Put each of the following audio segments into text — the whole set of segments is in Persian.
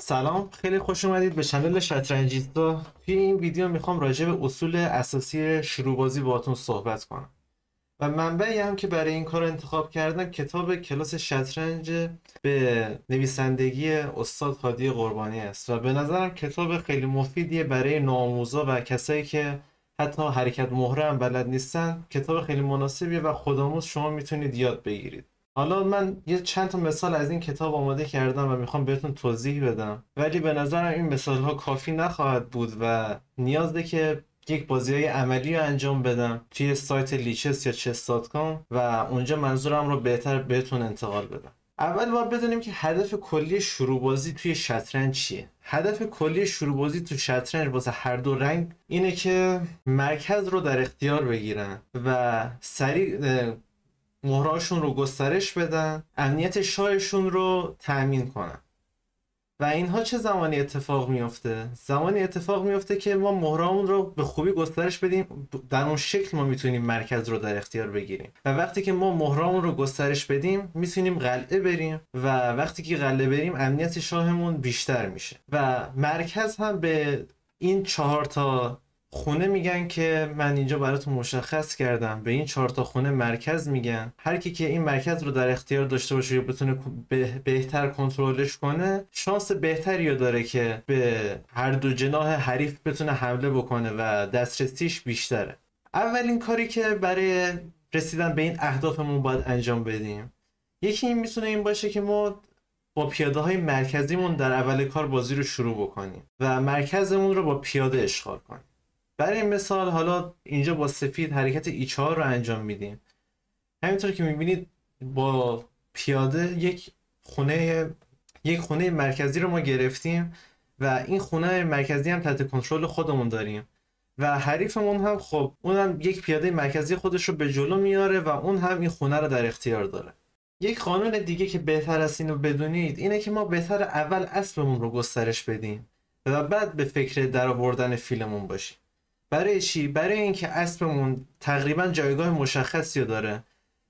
سلام، خیلی خوش اومدید به چنل شطرنجیستا. توی این ویدیو میخوام راجع به اصول اساسی شروع بازی باهاتون صحبت کنم و منبعی هم که برای این کار انتخاب کردم کتاب کلاس شطرنج به نویسندگی استاد هادی قربانی است و به نظرم کتاب خیلی مفیدیه برای نوآموزا و کسایی که حتی حرکت مهره هم بلد نیستن. کتاب خیلی مناسبیه و خودآموز شما میتونید یاد بگیرید. حالا من یه چند تا مثال از این کتاب آماده کردم و میخوام بهتون توضیح بدم، ولی به نظرم این مثال ها کافی نخواهد بود و نیاز داره که یک بازی عملی رو انجام بدم توی سایت لیچس یا chess.com و اونجا منظورم رو بهتر بهتون انتقال بدم. اول باید بدونیم که هدف کلی شروع بازی توی شطرنج چیه. هدف کلی شروع بازی تو شطرنج واسه هر دو رنگ اینه که مرکز رو در اختیار بگیرن و سریع مهرهاشون رو گسترش بدن، امنیت شاهشون رو تأمین کنن. و اینها چه زمانی اتفاق میفته؟ زمانی اتفاق میفته که ما مهرهامون رو به خوبی گسترش بدیم، در اون شکل ما میتونیم مرکز رو در اختیار بگیریم و وقتی که ما مهرهامون رو گسترش بدیم میتونیم قلعه بریم و وقتی که قلعه بریم امنیت شاهمون بیشتر میشه و مرکز هم به این 4 تا خونه میگن که من اینجا براتون مشخص کردم. به این 4 تا خونه مرکز میگن. هر کی که این مرکز رو در اختیار داشته باشه یا بتونه بهتر کنترلش کنه، شانس بهتری رو داره که به هر دو جناح حریف بتونه حمله بکنه و دسترسیش بیشتره. اولین کاری که برای رسیدن به این اهدافمون باید انجام بدیم، یکی این میتونه این باشه که ما با پیاده های مرکزیمون در اول کار بازی رو شروع بکنیم و مرکزمون رو با پیاده اشغال کنیم. برای مثال حالا اینجا با سفید حرکت E4 رو انجام میدیم. همینطور که میبینید با پیاده یک خونه مرکزی رو ما گرفتیم و این خونه مرکزی هم تحت کنترل خودمون داریم و حریفمون هم خب اونم یک پیاده مرکزی خودش رو به جلو میاره و اون هم این خونه رو در اختیار داره. یک قانون دیگه که بهتر است اینو بدونید اینه که ما بهتر اول اسبمون رو گسترش بدیم و بعد به فکر درآوردن فیلمون باشیم. برای چی؟ برای اینکه اسبمون تقریبا جایگاه مشخصی رو داره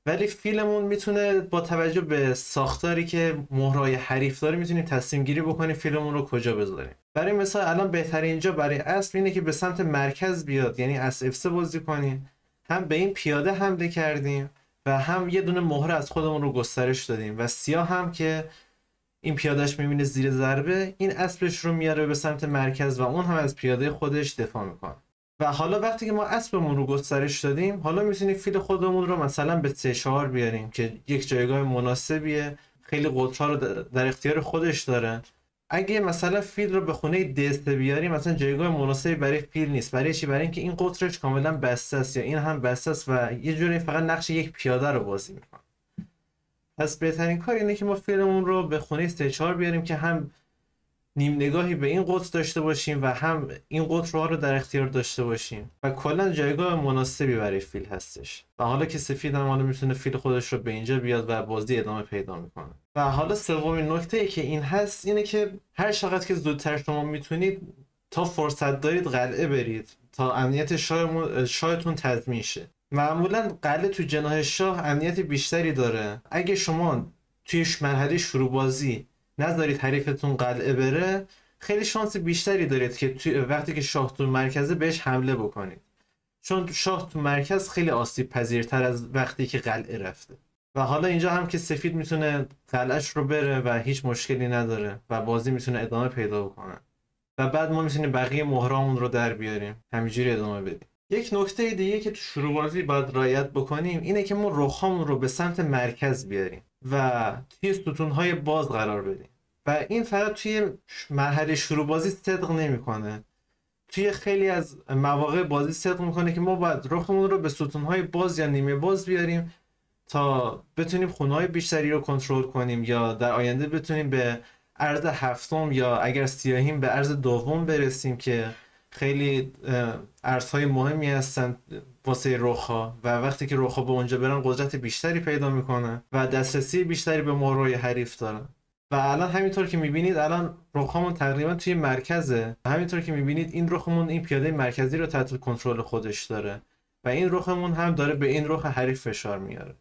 ولی فیلمون میتونه با توجه به ساختاری که مهرای حریف داره میتونیم تصمیم گیری بکنیم فیلمون رو کجا بذاریم. برای مثال الان بهترین اینجا برای اسب اینه که به سمت مرکز بیاد، یعنی اسب F3 بازی کنیم. هم به این پیاده حمله کردیم و هم یه دونه مهره از خودمون رو گسترش دادیم و سیاه هم که این پیادهش میبینه زیر ضربه، این اسبش رو میاره به سمت مرکز و اون هم از پیاده خودش دفاع میکنه. و حالا وقتی که ما اسبمون رو گسترش دادیم، حالا میتونیم فیل خودمون رو مثلا به C4 بیاریم که یک جایگاه مناسبیه، خیلی قطرها رو در اختیار خودش داره. اگه مثلا فیل رو به خونه D3 بیاریم، مثلا جایگاه مناسبی برای فیل نیست. برای چی؟ برای اینکه این قطرش کاملا بسته است یا این هم بسته است و یه جوری فقط نقش یک پیاده رو بازی میکنه. پس بهترین کار اینه که ما فیلمون رو به خونه C4 بیاریم که هم نیم نگاهی به این قطر داشته باشیم و هم این قطرها رو در اختیار داشته باشیم و کلا جایگاه مناسبی برای فیل هستش. و حالا که سفید هم حالا میتونه فیل خودش رو به اینجا بیاد و بازی ادامه پیدا میکنه. و حالا سومین نکته ای که این هست اینه که هر چقدر که زودتر شما میتونید تا فرصت دارید قلعه برید تا امنیت شاهتون تضمین شه. معمولا قلعه تو جناح شاه امنیت بیشتری داره. اگه شما توی مرحله شروع بازی نذارید حریفتون قلعه بره، خیلی شانس بیشتری دارید که وقتی که شاه تو مرکزه بهش حمله بکنید، چون شاه تو مرکز خیلی آسیب پذیرتر از وقتی که قلعه رفته. و حالا اینجا هم که سفید میتونه قلعهش رو بره و هیچ مشکلی نداره و بازی میتونه ادامه پیدا بکنه و بعد ما میتونیم بقیه مهرامون رو در بیاریم، همینجوری ادامه بدیم. یک نکته دیگه که تو شروع بازی باید رعایت بکنیم اینه که ما رخامون رو به سمت مرکز بیاریم و توی ستونهای باز قرار بدیم و این فقط توی مرحله شروع بازی صدق نمیکنه. توی خیلی از مواقع بازی صدق میکنه که ما باید رخمون رو به ستونهای باز یا نیمه باز بیاریم تا بتونیم خونه‌های بیشتری رو کنترل کنیم یا در آینده بتونیم به عرض هفتم یا اگر سیاهیم به عرض دوم برسیم که خیلی ارزهای مهمی هستن واسه رخ‌ها و وقتی که رخ‌ها به اونجا برن قدرت بیشتری پیدا میکنن و دسترسی بیشتری به مهرهای حریف دارن. و الان همینطور که میبینید الان رخامون تقریبا توی مرکزه. همینطور که میبینید این رخمون این پیاده مرکزی رو تحت کنترل خودش داره و این رخمون هم داره به این رخ حریف فشار میاره.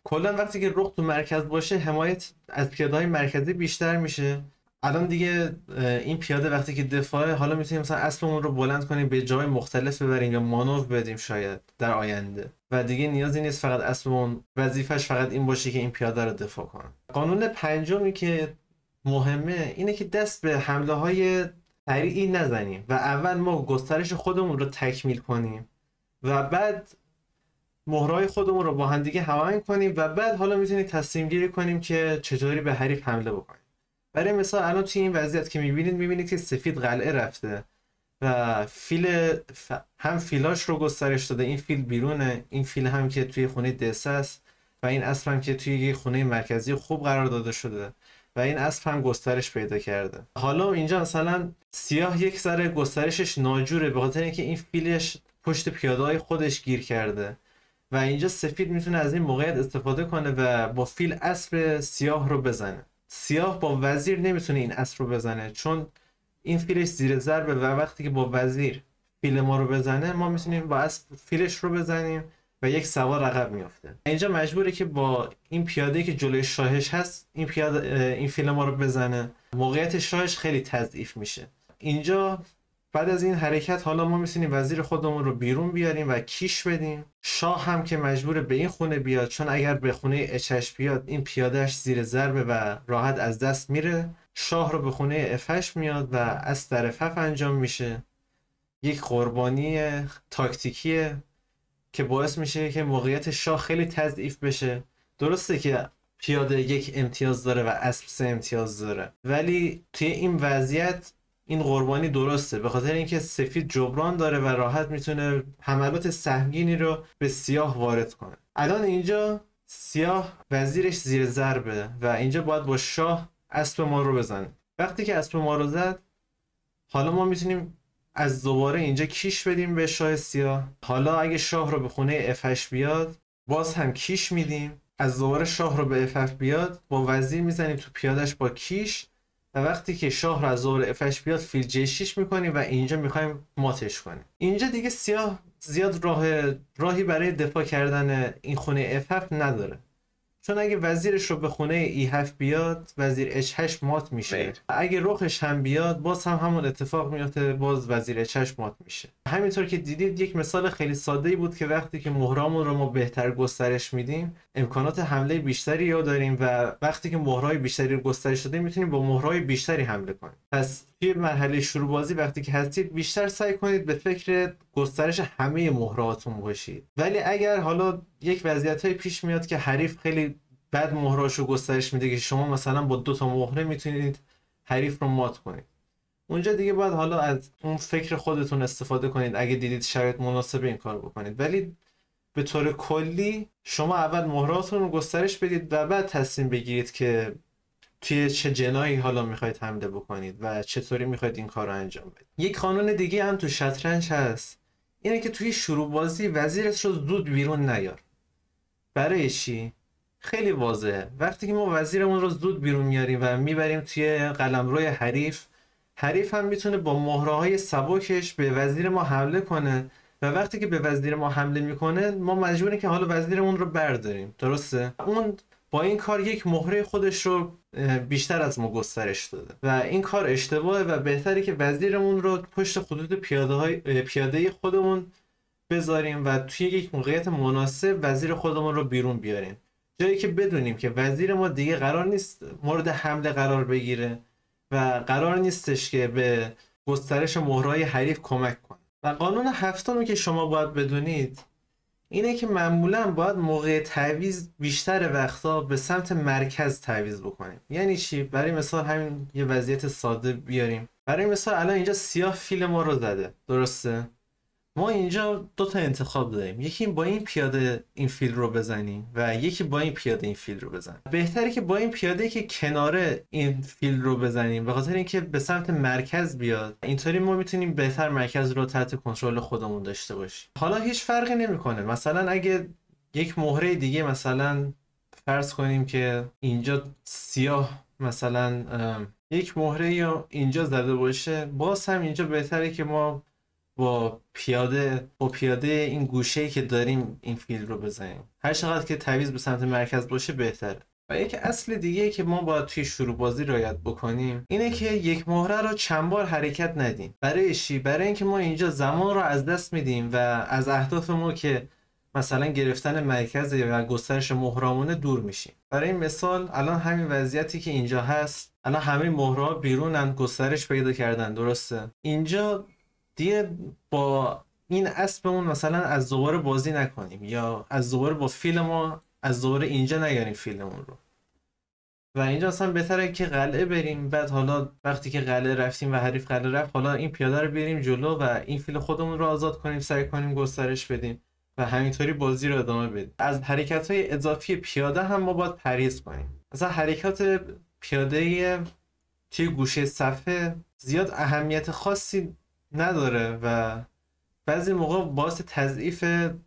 کلا وقتی که رخ تو مرکز باشه حمایت از پیاده‌های مرکزی بیشتر میشه الان دیگه این پیاده وقتی که دفاعه، حالا میتونیم مثلا اسبمون رو بلند کنیم به جای مختلف ببریم یا مانور بدیم شاید در آینده و دیگه نیازی نیست فقط اسبمون وظیفش فقط این باشه که این پیاده رو دفاع کنه. قانون پنجمی که مهمه اینه که دست به حمله های سریعی نزنیم و اول ما گسترش خودمون رو تکمیل کنیم و بعد مهرهای خودمون رو با هم دیگه هماهنگ کنیم و بعد حالا میتونیم تصمیم گیری کنیم که چطوری به حریف حمله بکنیم. برای مثال الان توی این وضعیت که میبینید که سفید قلعه رفته و هم فیلاش رو گسترش داده، این فیل بیرونه، این فیل هم که توی خونه دسته است و این اسب هم که توی یه خونه مرکزی خوب قرار داده شده و این اسب هم گسترش پیدا کرده. حالا اینجا مثلا سیاه یک ذره گسترشش ناجوره به خاطر اینکه این فیلش پشت پیاده‌های خودش گیر کرده و اینجا سفید میتونه از این موقعیت استفاده کنه و با فیل اسب سیاه رو بزنه. سیاه با وزیر نمیتونه این اسب رو بزنه چون این فیلش زیر ضربه و وقتی که با وزیر فیل ما رو بزنه ما میتونیم با اسب فیلش رو بزنیم و یک سوار عقب میافته. اینجا مجبوره که با این پیاده که جلوی شاهش هست این فیل ما رو بزنه. موقعیت شاهش خیلی تضعیف میشه. اینجا بعد از این حرکت حالا ما میتونیم وزیر خودمون رو بیرون بیاریم و کیش بدیم. شاه هم که مجبوره به این خونه بیاد چون اگر به خونه اچش بیاد این پیادهش زیر ضربه و راحت از دست میره. شاه رو به خونه افش میاد و از طرف اف انجام میشه. یک قربانی تاکتیکیه که باعث میشه که موقعیت شاه خیلی تضعیف بشه. درسته که پیاده یک امتیاز داره و اسب 3 امتیاز داره ولی توی این وضعیت این قربانی درسته به خاطر اینکه سفید جبران داره و راحت میتونه حملات سهمگینی رو به سیاه وارد کنه. الان اینجا سیاه وزیرش زیر ضربه و اینجا باید با شاه اسب ما رو بزنه. وقتی که اسب ما رو زد حالا ما میتونیم از دوباره اینجا کیش بدیم به شاه سیاه. حالا اگه شاه رو به خونه F8 بیاد باز هم کیش میدیم. از دوباره شاه رو به F7 بیاد با وزیر میزنیم تو پیادش با کیش و وقتی که شاه رو از دوباره F8 بیاد فیل J6 میکنیم و اینجا میخوایم ماتش کنیم. اینجا دیگه سیاه زیاد راهی برای دفاع کردن این خونه F7 نداره چون اگه وزیرش رو به خونه E7 بیاد وزیر H8 مات میشه. اگه رخش هم بیاد باز هم همون اتفاق میفته، باز وزیر H8 مات میشه. همینطور که دیدید یک مثال خیلی ساده ای بود که وقتی که مهرامون رو ما بهتر گسترش میدیم امکانات حمله بیشتری یا داریم و وقتی که مهرهای بیشتری رو گسترش دادیم میتونیم با مهرهای بیشتری حمله کنیم. پس توی مرحله شروع بازی وقتی که هستید بیشتر سعی کنید به فکر گسترش همه مهرهاتون باشید. ولی اگر حالا یک وضعیت‌های پیش میاد که حریف خیلی بعد مهراشو گسترش میده که شما مثلا با 2 تا مهره میتونید حریف رو مات کنید، اونجا دیگه باید حالا از اون فکر خودتون استفاده کنید اگه دیدید شرایط مناسب این کار بکنید. ولی به طور کلی شما اول مهراتون رو گسترش بدید و بعد تصمیم بگیرید که توی چه جنایی حالا میخواید حمله بکنید و چطوری میخواید این کار رو انجام بدید. یک قانون دیگه هم تو شطرنج هست، اینه که توی شروع بازی وزیرت رو زود بیرون نیار. برای چی؟ خیلی واضحه. وقتی که ما وزیرمون رو زود بیرون میاریم و میبریم توی قلمروی حریف هم میتونه با مهره‌های سبکش به وزیر ما حمله کنه و وقتی که به وزیر ما حمله میکنه ما مجبوریم که حالا وزیرمون رو برداریم. درسته؟ اون با این کار یک مهره خودش رو بیشتر از ما گسترش داده و این کار اشتباهه و بهتره که وزیرمون رو پشت خطوط پیاده خودمون بذاریم و توی یک موقعیت مناسب وزیر خودمون رو بیرون بیاریم، جایی که بدونیم که وزیر ما دیگه قرار نیست مورد حمله قرار بگیره و قرار نیستش که به گسترش مهرهای حریف کمک کنه. و قانون هفتمی که شما باید بدونید اینه که معمولا باید موقع تعویض بیشتر وقتا به سمت مرکز تعویض بکنیم. یعنی چی؟ برای مثال همین یه وضعیت ساده بیاریم. برای مثال الان اینجا سیاه فیل ما رو زده، درسته؟ ما اینجا 2 تا انتخاب داریم، یکی با این پیاده این فیل رو بزنیم و یکی با این پیاده این فیل رو بزنیم. بهتره که با این پیاده که کناره این فیل رو بزنیم به خاطر اینکه به سمت مرکز بیاد، اینطوری ما میتونیم بهتر مرکز رو تحت کنترل خودمون داشته باشیم. حالا هیچ فرقی نمیکنه، مثلا اگه یک مهره دیگه مثلا فرض کنیم که اینجا سیاه مثلا یک مهره یا اینجا زده باشه، باز هم اینجا بهتره که ما با پیاده این گوشه‌ای که داریم این فیل رو بزنیم. هر چقدر که تعویض به سمت مرکز باشه بهتره. و یک اصل دیگه که ما باید توی شروع بازی رعایت بکنیم اینه که یک مهره رو چند بار حرکت ندیم. برای چی؟ برای اینکه ما اینجا زمان رو از دست میدیم و از اهداف ما که مثلا گرفتن مرکز و گسترش مهرامونه دور میشیم. برای مثال الان همین وضعیتی که اینجا هست، الان همه مهرها بیرونن، گسترش پیدا کردن، درسته؟ اینجا دیگه با این اسبمون مثلا از دوباره بازی نکنیم یا از دوباره با فیل ما از دوباره اینجا نیاریم فیلمون رو. و اینجا اصلا بهتره که قلعه بریم، بعد حالا وقتی که قلعه رفتیم و حریف قلعه رفت، حالا این پیاده رو بریم جلو و این فیل خودمون رو آزاد کنیم، سعی کنیم گسترش بدیم و همینطوری بازی رو ادامه بدیم. از حرکت‌های اضافی پیاده هم ما باید پرهیز کنیم. مثلا حرکات پیاده توی گوشه صفحه زیاد اهمیت خاصی نداره و بعضی موقع باعث تضعیف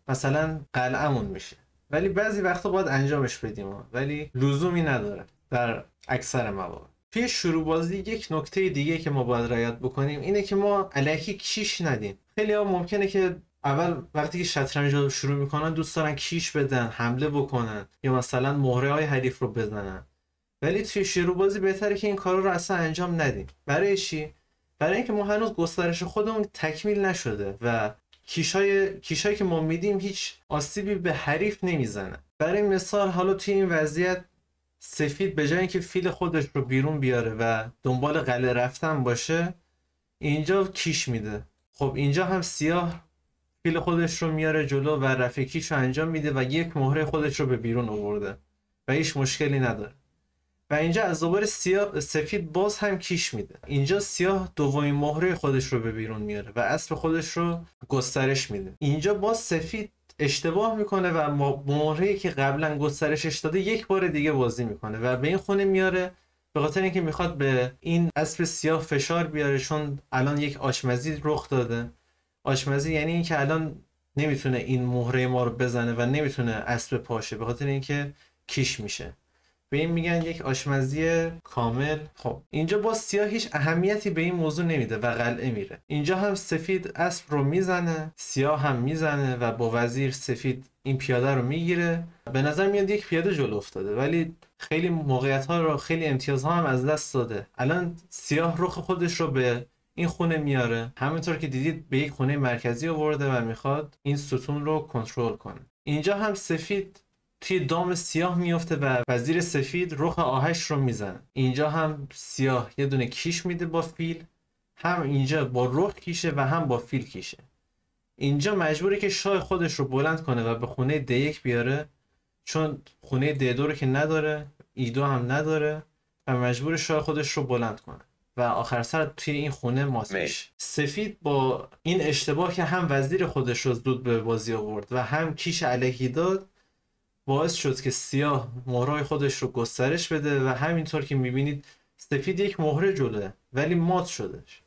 مثلا قلعه‌مون میشه، ولی بعضی وقتا باید انجامش بدیم ولی لزومی نداره در اکثر مواقع. توی شروع بازی یک نکته دیگه که ما باید رعایت بکنیم اینه که ما الکی کیش ندیم. خیلی ها ممکنه که اول وقتی که شطرنج رو شروع میکنن دوست دارن کیش بدن، حمله بکنن یا مثلا مهره های حریف رو بزنن، ولی توی شروع بازی بهتره که این کارا رو اصلا انجام ندیم. برای چی؟ برای اینکه ما هنوز گسترش خودمون تکمیل نشده و کیشایی که ما میدیم هیچ آسیبی به حریف نمیزنه. برای مثال حالا توی این وضعیت سفید به جای اینکه فیل خودش رو بیرون بیاره و دنبال قلعه رفتن باشه، اینجا کیش میده. خب اینجا هم سیاه فیل خودش رو میاره جلو و رفع کیش رو انجام میده و یک مهره خودش رو به بیرون آورده و هیچ مشکلی نداره. و اینجا از دوباره سفید باز هم کیش میده. اینجا سیاه دومین مهره خودش رو به بیرون میاره و اسب خودش رو گسترش میده. اینجا باز سفید اشتباه میکنه و مهره‌ای که قبلا گسترشش داده یک بار دیگه بازی میکنه و به این خونه میاره، به خاطر اینکه میخواد به این اسب سیاه فشار بیاره، چون الان یک آشمزی رخ داده. آشمزی یعنی اینکه الان نمیتونه این مهره ما رو بزنه و نمیتونه اسب پاشه، به خاطر اینکه کیش میشه. به این میگن یک آشمزی کامل. خب اینجا با سیاه هیچ اهمیتی به این موضوع نمیده و قلعه میره. اینجا هم سفید اسب رو میزنه، سیاه هم میزنه و با وزیر سفید این پیاده رو میگیره. به نظر میاد یک پیاده جلو افتاده، ولی خیلی موقعیت ها رو، خیلی امتیازها هم از دست داده. الان سیاه رخ خودش رو به این خونه میاره، همونطور که دیدید به یک خونه مرکزی آورده و میخواد این ستون رو کنترل کنه. اینجا هم سفید توی دام سیاه میفته و وزیر سفید رخ آهش رو میزنه. اینجا هم سیاه یه دونه کیش میده با فیل، هم اینجا با رخ کیشه و هم با فیل کیشه. اینجا مجبوره که شاه خودش رو بلند کنه و به خونه D1 بیاره، چون خونه D2 رو که نداره، E2 هم نداره و مجبور شاه خودش رو بلند کنه و آخر سر توی این خونه مات میشه. سفید با این اشتباه که هم وزیر خودش رو زود به بازی آورد و هم کیش الکی داد، باعث شد که سیاه مهرهای خودش رو گسترش بده و همینطور که میبینید سفید یک مهره جلوه ولی مات شدش،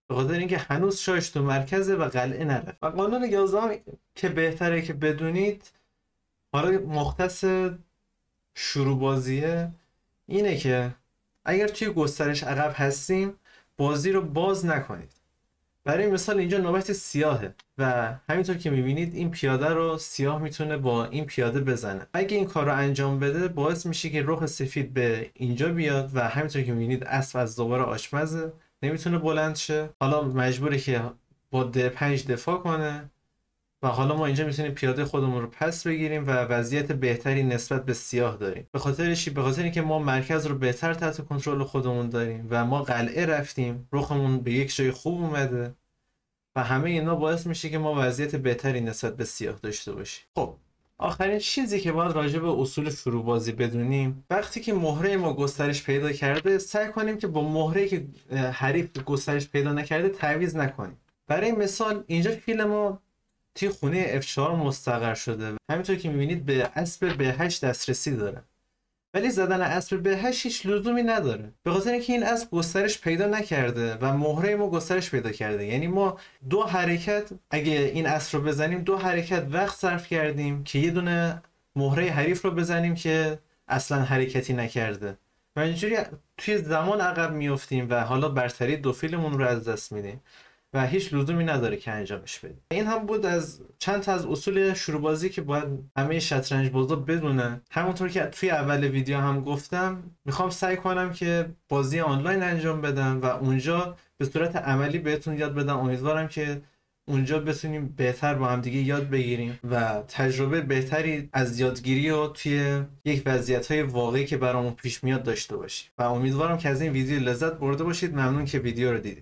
به خاطر اینکه هنوز شاهش تو مرکزه و قلعه نرفت. و قانون 11 که بهتره که بدونید، حالا مختص شروع بازیه، اینه که اگر توی گسترش عقب هستیم بازی رو باز نکنید. برای مثال اینجا نوبت سیاهه و همینطور که میبینید این پیاده رو سیاه میتونه با این پیاده بزنه. اگه این کار رو انجام بده باعث میشه که رخ سفید به اینجا بیاد و همینطور که میبینید اسب از دوباره آشمزه، نمیتونه بلند شه، حالا مجبوره که با D5 دفاع کنه و حالا ما اینجا میتونیم پیاده خودمون رو پس بگیریم و وضعیت بهتری نسبت به سیاه داریم. به خاطر چی؟ به خاطر اینکه ما مرکز رو بهتر تحت کنترل خودمون داریم و ما قلعه رفتیم، رخمون به یک جای خوب اومده و همه اینا باعث میشه که ما وضعیت بهتری نسبت به سیاه داشته باشیم. خب آخرین چیزی که باید راجع به اصول شروع بازی بدونیم، وقتی که مهره ما گسترش پیدا کرده سعی کنیم که با مهره‌ای که حریف گسترش پیدا نکرده تعویض نکنیم. برای مثال اینجا فیل ما توی خونه F4 مستقر شده، همینطور که میبینید به اسب B8 دسترسی داره، ولی زدن اسب B8 هیچ لزومی نداره، به خاطر اینکه این اسب گسترش پیدا نکرده و مهره ما گسترش پیدا کرده. یعنی ما دو حرکت، اگه این اسب رو بزنیم دو حرکت وقت صرف کردیم که یه دونه مهره حریف رو بزنیم که اصلا حرکتی نکرده و اینجوری توی زمان عقب میافتیم و حالا برتری دو فیلمون رو از دست میدیم. و هیچ لزومی نداره که انجامش بدی. این هم بود از چند تا از اصول شروع که باید همه شطرنج بازا بدونن. همونطور که توی اول ویدیو هم گفتم میخوام سعی کنم که بازی آنلاین انجام بدم و اونجا به صورت عملی بهتون یاد بدم. امیدوارم که اونجا بتونیم بهتر با هم دیگه یاد بگیریم و تجربه بهتری از یادگیری و توی یک وضعیت‌های واقعی که برامون پیش میاد داشته باشیم و امیدوارم که از این ویدیو لذت برده باشید. ممنون که ویدیو رو دیدید.